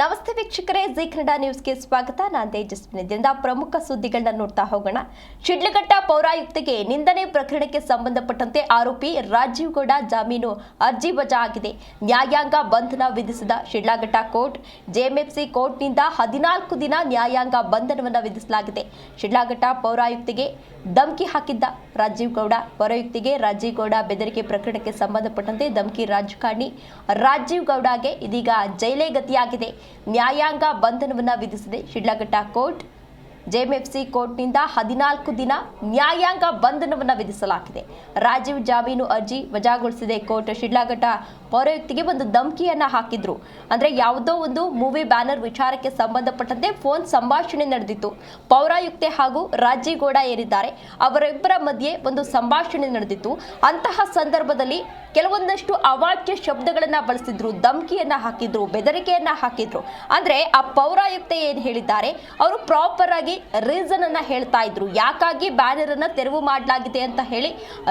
ನಮಸ್ತೆ ವೀಕ್ಷಕರೇ, ಜಿ ಕನ್ನಡ ನ್ಯೂಸ್ಗೆ ಸ್ವಾಗತ. ನಾನು ತೇಜಸ್ವಿನಿ. ದಿನದ ಪ್ರಮುಖ ಸುದ್ದಿಗಳನ್ನ ನೋಡ್ತಾ ಹೋಗೋಣ. ಶಿಡ್ಲಘಟ್ಟ ಪೌರಾಯುಕ್ತಿಗೆ ನಿಂದನೆ ಪ್ರಕರಣಕ್ಕೆ ಸಂಬಂಧಪಟ್ಟಂತೆ ಆರೋಪಿ ರಾಜೀವ್ ಗೌಡ ಜಾಮೀನು ಅರ್ಜಿ ವಜಾ ಆಗಿದೆ. ನ್ಯಾಯಾಂಗ ಬಂಧನ ವಿಧಿಸಿದ ಶಿಡ್ಲಘಟ್ಟ ಕೋರ್ಟ್ ಜೆಎಂಎಫ್ಸಿ ಕೋರ್ಟ್ನಿಂದ 14 ದಿನ ನ್ಯಾಯಾಂಗ ಬಂಧನವನ್ನು ವಿಧಿಸಲಾಗಿದೆ. ಶಿಡ್ಲಘಟ್ಟ ಪೌರಾಯುಕ್ತಿಗೆ ಧಮಕಿ ಹಾಕಿದ್ದ ರಾಜೀವ್ ಗೌಡ, ಪೌರಾಯುಕ್ತಿಗೆ ರಾಜೀವ್ ಗೌಡ ಬೆದರಿಕೆ ಪ್ರಕರಣಕ್ಕೆ ಸಂಬಂಧಪಟ್ಟಂತೆ ಧಮಕಿ ರಾಜಕಾರಣಿ ರಾಜೀವ್ ಗೌಡಗೆ ಇದೀಗ ಜೈಲೇ ಗತಿಯಾಗಿದೆ. ನ್ಯಾಯಾಂಗ ಬಂಧನವನ್ನು ವಿಧಿಸಿದೆ ಶಿಡ್ಲಘಟ್ಟ ಕೋರ್ಟ್. ಜೆಎಂಎಫ್ಸಿ ಕೋರ್ಟ್ನಿಂದ 14 ದಿನ ನ್ಯಾಯಾಂಗ ಬಂಧನವನ್ನು ವಿಧಿಸಲಾಗಿದೆ. ರಾಜೀವ್ ಜಾಮೀನು ಅರ್ಜಿ ವಜಾಗೊಳಿಸಿದೆ ಕೋರ್ಟ್. ಶಿಡ್ಲಘಟ್ಟ ಪೌರಾಯುಕ್ತಿಗೆ ಒಂದು ಧಮಕಿಯನ್ನ ಹಾಕಿದ್ರು. ಅಂದ್ರೆ ಯಾವುದೋ ಒಂದು ಮೂವಿ ಬ್ಯಾನರ್ ವಿಚಾರಕ್ಕೆ ಸಂಬಂಧಪಟ್ಟಂತೆ ಫೋನ್ ಸಂಭಾಷಣೆ ನಡೆದಿತ್ತು. ಪೌರಾಯುಕ್ತೆ ಹಾಗೂ ರಾಜೀವ್ ಗೌಡ ಏರಿದ್ದಾರೆ, ಅವರಿಬ್ಬರ ಮಧ್ಯೆ ಒಂದು ಸಂಭಾಷಣೆ ನಡೆದಿತ್ತು. ಅಂತಹ ಸಂದರ್ಭದಲ್ಲಿ ಕೆಲವೊಂದಷ್ಟು ಅವಾಚ್ಯ ಶಬ್ದಗಳನ್ನ ಬಳಸಿದ್ರು, ಧಮಕಿಯನ್ನ ಹಾಕಿದ್ರು, ಬೆದರಿಕೆಯನ್ನ ಹಾಕಿದ್ರು. ಅಂದ್ರೆ ಆ ಪೌರಾಯುಕ್ತೆ ಏನ್ ಹೇಳಿದ್ದಾರೆ, ಅವರು ಪ್ರಾಪರ್ ಆಗಿ ರೀಸನ್ ಅನ್ನ ಹೇಳ್ತಾ ಇದ್ರು, ಯಾಕಾಗಿ ಬ್ಯಾನರ್ ಅನ್ನ ತೆರವು ಮಾಡಲಾಗಿದೆ ಅಂತ ಹೇಳಿ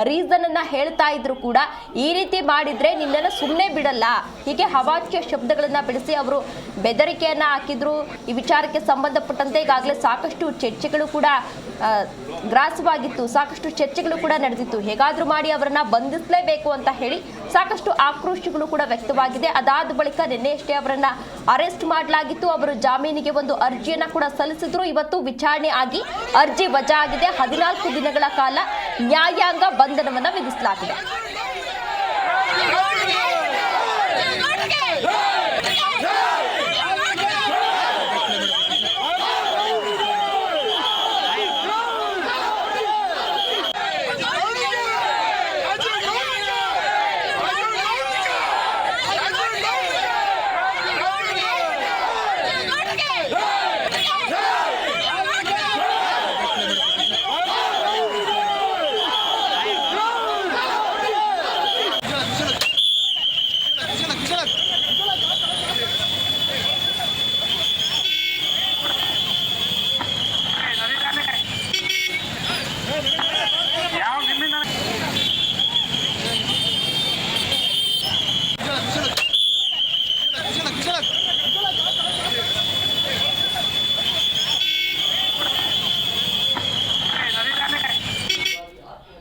ರೀಸನ್ ಅನ್ನ ಹೇಳ್ತಾ ಇದ್ರು ಕೂಡ. ಈ ರೀತಿ ಮಾಡಿದ್ರೆ ನಿನ್ನನ್ನು ಸುಮ್ಮನೆ ಬಿಡಲ್ಲ, ಹೀಗೆ ಅವಾಚ್ಯ ಶಬ್ದಗಳನ್ನ ಬೆಳೆಸಿ ಅವರು ಬೆದರಿಕೆಯನ್ನ ಹಾಕಿದ್ರು. ಈ ವಿಚಾರಕ್ಕೆ ಸಂಬಂಧಪಟ್ಟಂತೆ ಈಗಾಗಲೇ ಸಾಕಷ್ಟು ಚರ್ಚೆಗಳು ಕೂಡ ಗ್ರಾಸವಾಗಿತ್ತು, ಸಾಕಷ್ಟು ಚರ್ಚೆಗಳು ಕೂಡ ನಡೆದಿತ್ತು. ಹೇಗಾದ್ರೂ ಮಾಡಿ ಅವರನ್ನ ಬಂಧಿಸಲೇಬೇಕು ಅಂತ ಹೇಳಿ ಸಾಕಷ್ಟು ಆಕ್ರೋಶಗಳು ಕೂಡ ವ್ಯಕ್ತವಾಗಿದೆ. ಅದಾದ ಬಳಿಕ ನಿನ್ನೆಯಷ್ಟೇ ಅವರನ್ನ ಅರೆಸ್ಟ್ ಮಾಡಲಾಗಿತ್ತು. ಅವರು ಜಾಮೀನಿಗೆ ಒಂದು ಅರ್ಜಿಯನ್ನ ಕೂಡ ಸಲ್ಲಿಸಿದ್ರು. ಇವತ್ತು ವಿಚಾರಣೆ ಆಗಿ ಅರ್ಜಿ ವಜಾ ಆಗಿದೆ. 14 ದಿನಗಳ ಕಾಲ ನ್ಯಾಯಾಂಗ ಬಂಧನವನ್ನ ವಿಧಿಸಲಾಗಿದೆ.